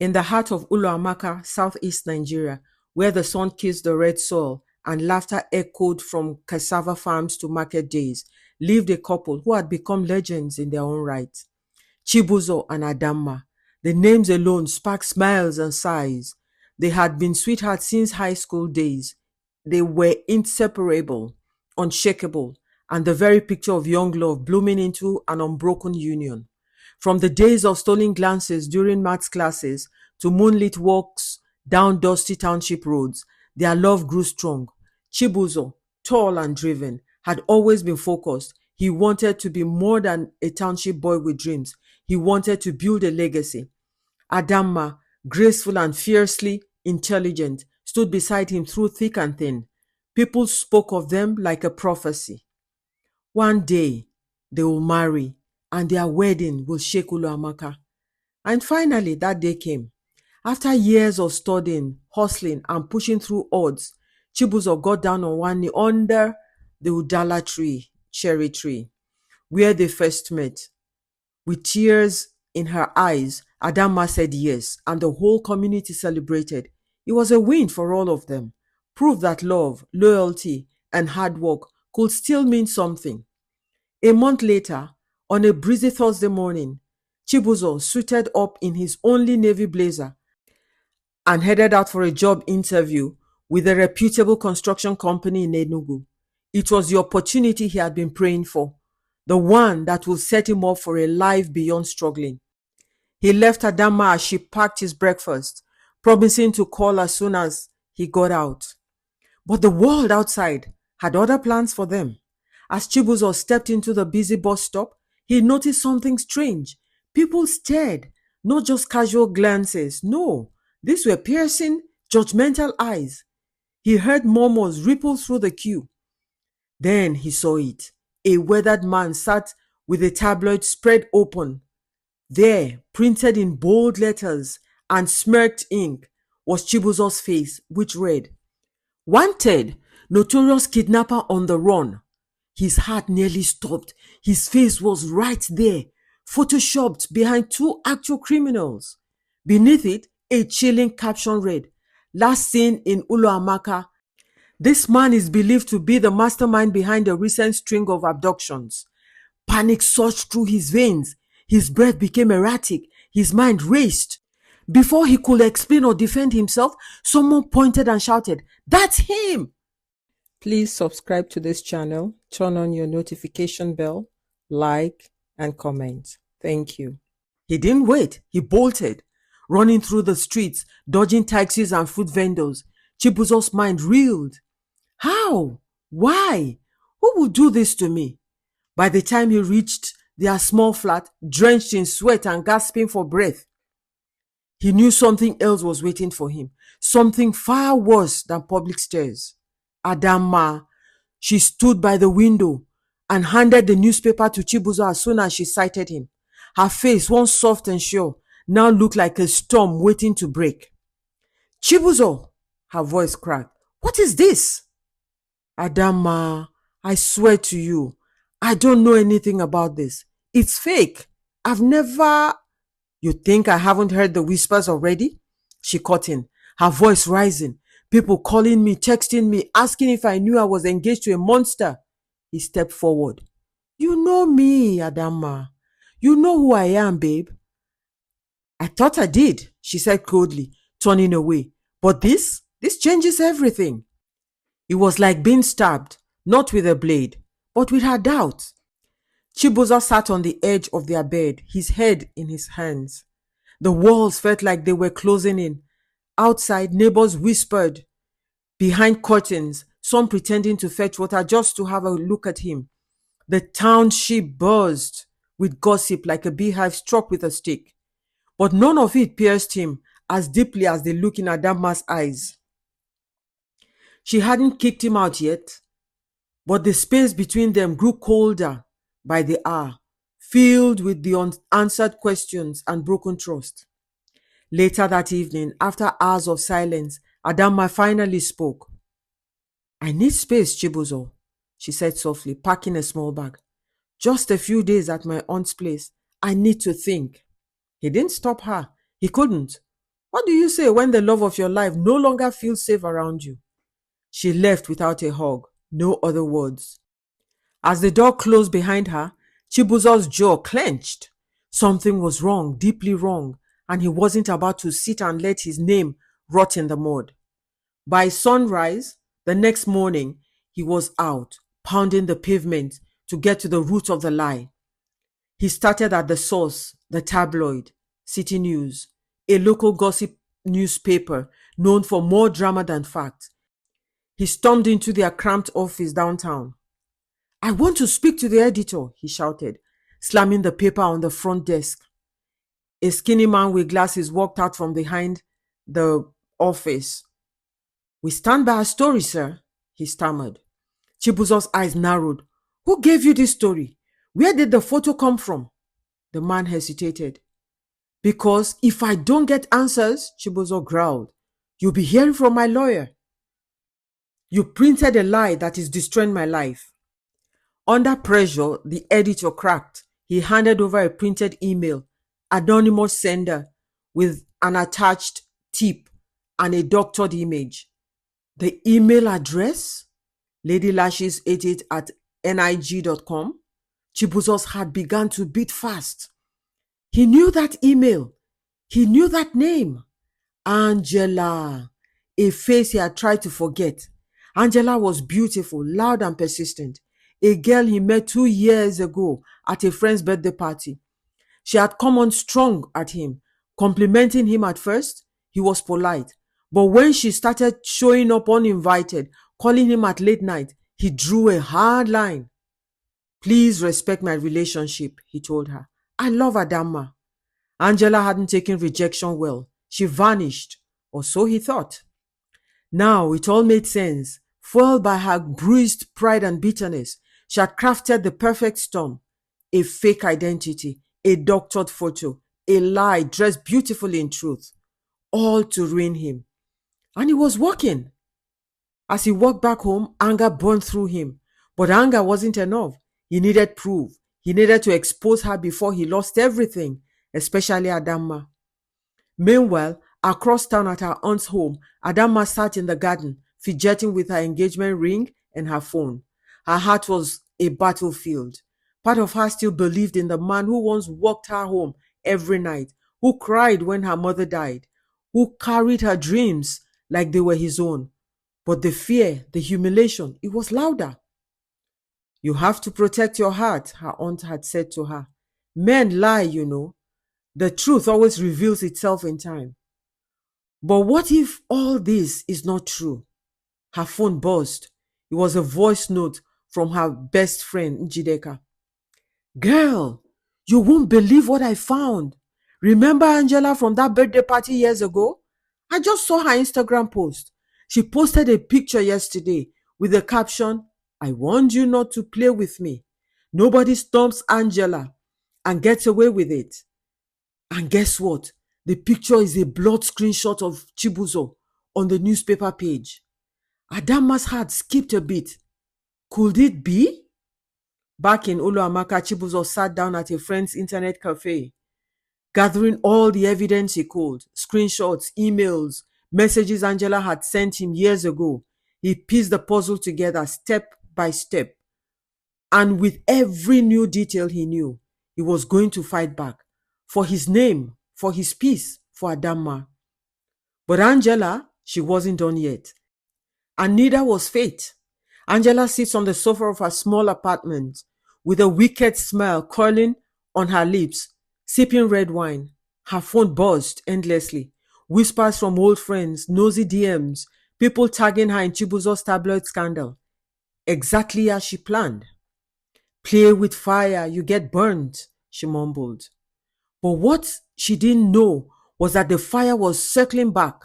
In the heart of Uluamaka, southeast Nigeria, where the sun kissed the red soil and laughter echoed from cassava farms to market days, lived a couple who had become legends in their own right. Chibuzo and Adamma. The names alone sparked smiles and sighs. They had been sweethearts since high school days. They were inseparable, unshakable, and the very picture of young love blooming into an unbroken union. From the days of stolen glances during maths classes to moonlit walks down dusty township roads, their love grew strong. Chibuzo, tall and driven, had always been focused. He wanted to be more than a township boy with dreams. He wanted to build a legacy. Adamma, graceful and fiercely intelligent, stood beside him through thick and thin. People spoke of them like a prophecy. One day, they will marry, and their wedding will shake Uluamaka. And finally, that day came. After years of studying, hustling, and pushing through odds, Chibuzo got down on one knee under the Udala tree, cherry tree, where they first met. With tears in her eyes, Adamma said yes, and the whole community celebrated. It was a win for all of them. Proof that love, loyalty, and hard work could still mean something. A month later, on a breezy Thursday morning, Chibuzo suited up in his only navy blazer and headed out for a job interview with a reputable construction company in Enugu. It was the opportunity he had been praying for, the one that would set him up for a life beyond struggling. He left Adamma as she packed his breakfast, promising to call as soon as he got out. But the world outside had other plans for them. As Chibuzo stepped into the busy bus stop, he noticed something strange. People stared, not just casual glances. No, these were piercing, judgmental eyes. He heard murmurs ripple through the queue. Then he saw it. A weathered man sat with a tabloid spread open. There, printed in bold letters and smirked ink, was Chibuzo's face, which read, "Wanted, notorious kidnapper on the run." His heart nearly stopped. His face was right there, photoshopped behind two actual criminals. Beneath it, a chilling caption read, "Last seen in Uluamaka. This man is believed to be the mastermind behind the recent string of abductions." Panic surged through his veins. His breath became erratic. His mind raced. Before he could explain or defend himself, someone pointed and shouted, "That's him!" Please subscribe to this channel, turn on your notification bell, like, and comment. Thank you. He didn't wait. He bolted, running through the streets, dodging taxis and food vendors. Chibuzo's mind reeled. How? Why? Who would do this to me? By the time he reached their small flat, drenched in sweat and gasping for breath, he knew something else was waiting for him, something far worse than public stairs. Adamma, she stood by the window and handed the newspaper to Chibuzo as soon as she sighted him. Her face, once soft and sure, now looked like a storm waiting to break. "Chibuzo," her voice cracked. "What is this?" "Adamma, I swear to you, I don't know anything about this. It's fake. I've never..." "You think I haven't heard the whispers already?" She cut in, her voice rising. "People calling me, texting me, asking if I knew I was engaged to a monster." He stepped forward. "You know me, Adamma. You know who I am, babe." "I thought I did," she said coldly, turning away. "But this changes everything." It was like being stabbed, not with a blade, but with her doubt. Chibuzo sat on the edge of their bed, his head in his hands. The walls felt like they were closing in. Outside, neighbors whispered. Behind curtains, some pretending to fetch water just to have a look at him. The township buzzed with gossip like a beehive struck with a stick. But none of it pierced him as deeply as the look in Adamma's eyes. She hadn't kicked him out yet, but the space between them grew colder by the hour, filled with the unanswered questions and broken trust. Later that evening, after hours of silence, Adamma finally spoke. "I need space, Chibuzo," she said softly, packing a small bag. "Just a few days at my aunt's place. I need to think." He didn't stop her. He couldn't. What do you say when the love of your life no longer feels safe around you? She left without a hug, no other words. As the door closed behind her, Chibuzo's jaw clenched. Something was wrong, deeply wrong, and he wasn't about to sit and let his name rot in the mud. By sunrise, the next morning, he was out, pounding the pavement to get to the root of the lie. He started at the source, the tabloid, City News, a local gossip newspaper known for more drama than fact. He stormed into their cramped office downtown. "I want to speak to the editor," he shouted, slamming the paper on the front desk. A skinny man with glasses walked out from behind the office. "We stand by our story, sir," he stammered. Chibuzo's eyes narrowed. "Who gave you this story? Where did the photo come from?" The man hesitated. "Because if I don't get answers," Chibuzo growled, "you'll be hearing from my lawyer. You printed a lie that is destroying my life." Under pressure, the editor cracked. He handed over a printed email, anonymous sender, with an attached tip and a doctored image. The email address? ladylashes88 at nig.com. Chibuzo's heart began to beat fast. He knew that email. He knew that name. Angela. A face he had tried to forget. Angela was beautiful, loud and persistent. A girl he met 2 years ago at a friend's birthday party. She had come on strong at him, complimenting him at first. He was polite. But when she started showing up uninvited, calling him at late night, he drew a hard line. "Please respect my relationship," he told her. "I love Adamma." Angela hadn't taken rejection well. She vanished, or so he thought. Now it all made sense. Fueled by her bruised pride and bitterness, she had crafted the perfect storm. A fake identity, a doctored photo, a lie dressed beautifully in truth. All to ruin him. And it was working. As he walked back home, anger burned through him. But anger wasn't enough. He needed proof. He needed to expose her before he lost everything, especially Adamma. Meanwhile, across town at her aunt's home, Adamma sat in the garden, fidgeting with her engagement ring and her phone. Her heart was a battlefield. Part of her still believed in the man who once walked her home every night, who cried when her mother died, who carried her dreams like they were his own. But the fear, the humiliation, it was louder. "You have to protect your heart," her aunt had said to her. "Men lie, you know. The truth always reveals itself in time." But what if all this is not true? Her phone buzzed. It was a voice note from her best friend, Njideka. "Girl, you won't believe what I found. Remember Angela from that birthday party years ago? I just saw her Instagram post. She posted a picture yesterday with the caption, 'I warned you not to play with me.' Nobody stomps Angela and gets away with it." And guess what? The picture is a blurred screenshot of Chibuzo on the newspaper page. Adamma's heart skipped a beat. Could it be? Back in Oluamaka, Chibuzo sat down at a friend's internet cafe, gathering all the evidence he could, screenshots, emails, messages Angela had sent him years ago. He pieced the puzzle together step by step. And with every new detail he knew, he was going to fight back. For his name, for his peace, for Adamma. But Angela, she wasn't done yet. And neither was fate. Angela sits on the sofa of her small apartment with a wicked smile curling on her lips, sipping red wine. Her phone buzzed endlessly. Whispers from old friends, nosy DMs, people tagging her in Chibuzo's tabloid scandal. Exactly as she planned. "Play with fire, you get burnt," she mumbled. But what she didn't know was that the fire was circling back.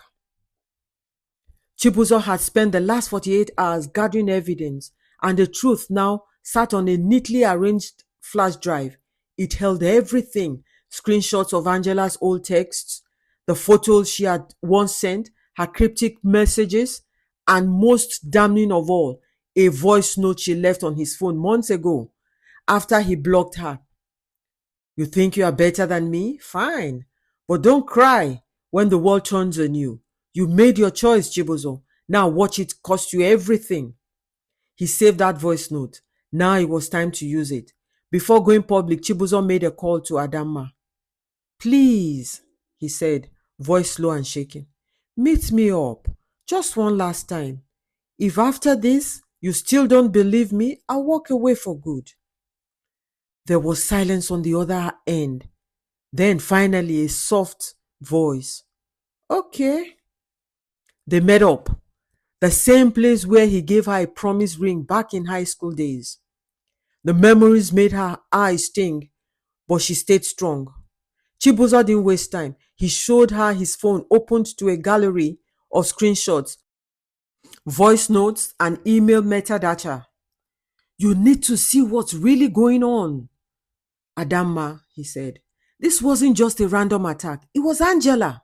Chibuzo had spent the last 48 hours gathering evidence, and the truth now sat on a neatly arranged flash drive. It held everything: screenshots of Angela's old texts, the photos she had once sent, her cryptic messages, and most damning of all, a voice note she left on his phone months ago after he blocked her. "You think you are better than me? Fine. But don't cry when the world turns on you. You made your choice, Chibuzo. Now watch it cost you everything. He saved that voice note. Now it was time to use it. Before going public, Chibuzo made a call to Adamma. Please, he said, voice low and shaking. Meet me up. Just one last time. If after this you still don't believe me, I'll walk away for good. There was silence on the other end. Then finally a soft voice. Okay. They met up. The same place where he gave her a promise ring back in high school days. The memories made her eyes sting, but she stayed strong. Chibuzo didn't waste time. He showed her his phone opened to a gallery of screenshots, voice notes, and email metadata. You need to see what's really going on. Adamma, he said. This wasn't just a random attack. It was Angela.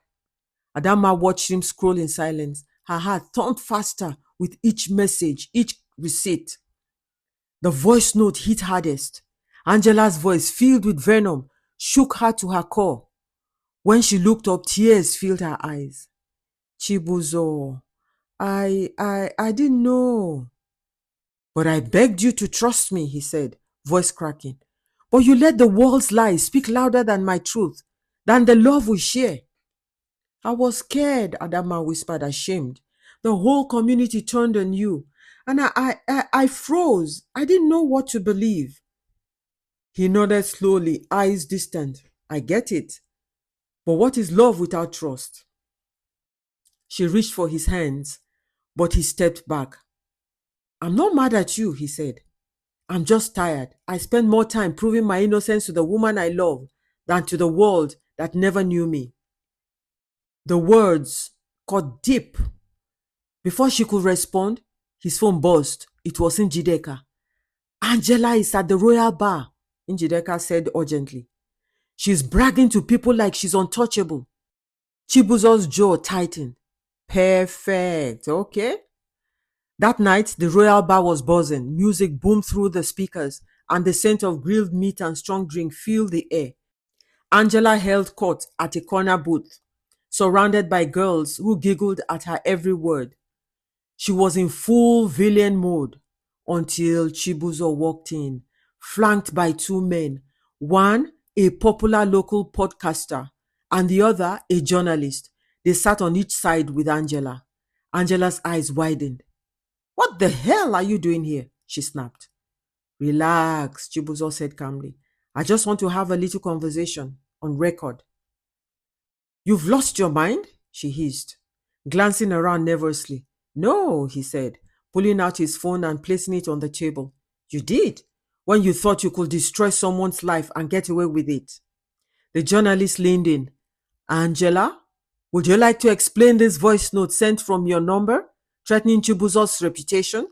Adamma watched him scroll in silence. Her heart thumped faster with each message, each receipt. The voice note hit hardest. Angela's voice, filled with venom, shook her to her core. When she looked up, tears filled her eyes. Chibuzo, I didn't know. But I begged you to trust me, he said, voice cracking. But you let the world's lies speak louder than my truth, than the love we share. I was scared, Adamma whispered, ashamed. The whole community turned on you, and I froze. I didn't know what to believe. He nodded slowly, eyes distant. I get it. But what is love without trust? She reached for his hands, but he stepped back. I'm not mad at you, he said. I'm just tired. I spent more time proving my innocence to the woman I love than to the world that never knew me. The words cut deep. Before she could respond, his phone buzzed. It was Njideka. Angela is at the Royal Bar, Njideka said urgently. She's bragging to people like she's untouchable. Chibuzo's jaw tightened. Perfect, okay. That night, the Royal Bar was buzzing. Music boomed through the speakers, and the scent of grilled meat and strong drink filled the air. Angela held court at a corner booth, surrounded by girls who giggled at her every word. She was in full villain mode until Chibuzo walked in, flanked by two men, one a popular local podcaster and the other a journalist. They sat on each side with Angela. Angela's eyes widened. What the hell are you doing here? She snapped. Relax, Chibuzo said calmly. I just want to have a little conversation on record. You've lost your mind? She hissed, glancing around nervously. No, he said, pulling out his phone and placing it on the table. You did, when you thought you could destroy someone's life and get away with it. The journalist leaned in. Angela, would you like to explain this voice note sent from your number, threatening Chibuzo's reputation?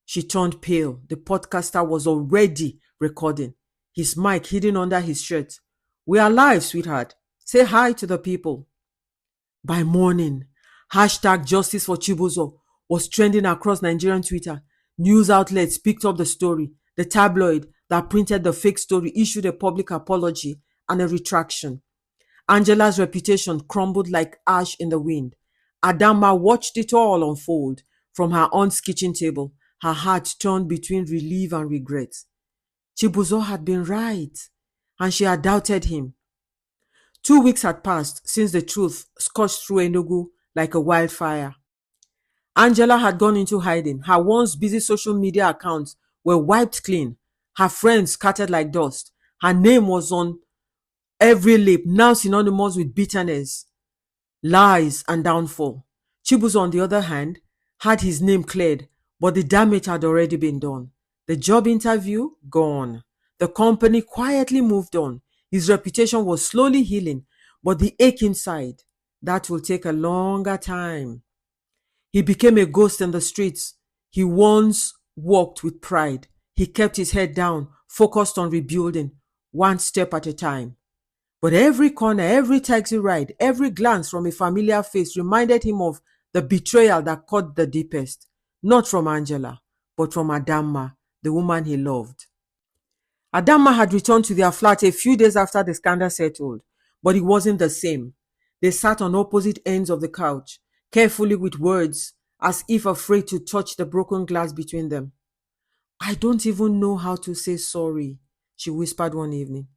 She turned pale. The podcaster was already recording, his mic hidden under his shirt. We are live, sweetheart. Say hi to the people. By morning, hashtag Justice for Chibuzo was trending across Nigerian Twitter. News outlets picked up the story. The tabloid that printed the fake story issued a public apology and a retraction. Angela's reputation crumbled like ash in the wind. Adamma watched it all unfold from her aunt's kitchen table, her heart torn between relief and regret. Chibuzo had been right, and she had doubted him. 2 weeks had passed since the truth scorched through Enugu like a wildfire. Angela had gone into hiding. Her once busy social media accounts were wiped clean. Her friends scattered like dust. Her name was on every lip, now synonymous with bitterness, lies, and downfall. Chibuzo, on the other hand, had his name cleared, but the damage had already been done. The job interview, gone. The company quietly moved on. His reputation was slowly healing, but the ache inside, that will take a longer time. He became a ghost in the streets. He once walked with pride. He kept his head down, focused on rebuilding, one step at a time. But every corner, every taxi ride, every glance from a familiar face reminded him of the betrayal that cut the deepest, not from Angela, but from Adamma, the woman he loved. Adamma had returned to their flat a few days after the scandal settled, but it wasn't the same. They sat on opposite ends of the couch, carefully with words, as if afraid to touch the broken glass between them. I don't even know how to say sorry, she whispered one evening.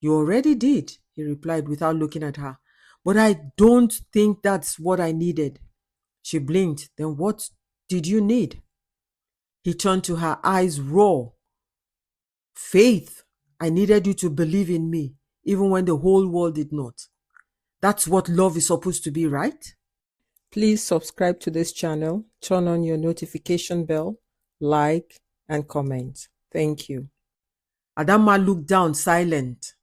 You already did, he replied without looking at her. But I don't think that's what I needed. She blinked. Then what did you need? He turned to her, eyes raw. Faith. I needed you to believe in me, even when the whole world did not. That's what love is supposed to be, right? Please subscribe to this channel, turn on your notification bell, like, and comment. Thank you. Adamma looked down, silent.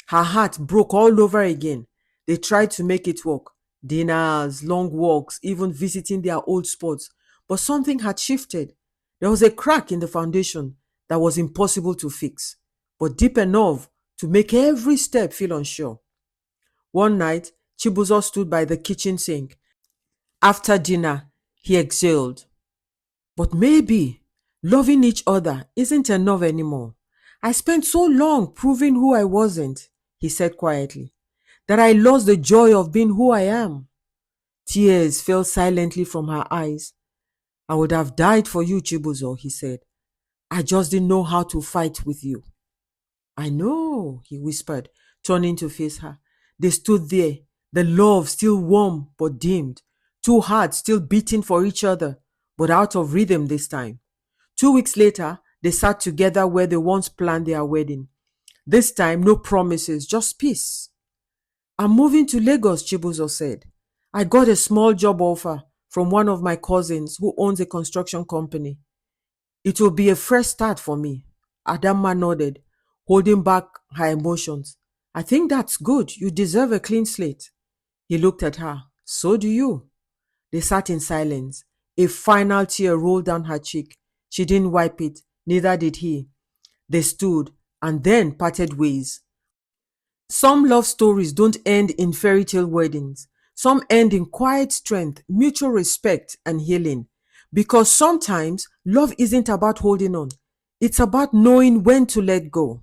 Her heart broke all over again. They tried to make it work. Dinners, long walks, even visiting their old spots. But something had shifted. There was a crack in the foundation that was impossible to fix, but deep enough to make every step feel unsure. One night, Chibuzo stood by the kitchen sink. After dinner, he exhaled. But maybe loving each other isn't enough anymore. I spent so long proving who I wasn't, he said quietly, that I lost the joy of being who I am. Tears fell silently from her eyes. I would have died for you, Chibuzo, he said. I just didn't know how to fight with you. I know, he whispered, turning to face her. They stood there, the love still warm but dimmed, two hearts still beating for each other, but out of rhythm this time. 2 weeks later, they sat together where they once planned their wedding. This time, no promises, just peace. I'm moving to Lagos, Chibuzo said. I got a small job offer from one of my cousins who owns a construction company. It will be a fresh start for me. Adamma nodded, holding back her emotions. I think that's good. You deserve a clean slate. He looked at her. So do you. They sat in silence. A final tear rolled down her cheek. She didn't wipe it. Neither did he. They stood and then parted ways. Some love stories don't end in fairy tale weddings. Some end in quiet strength, mutual respect, and healing. Because sometimes love isn't about holding on, it's about knowing when to let go.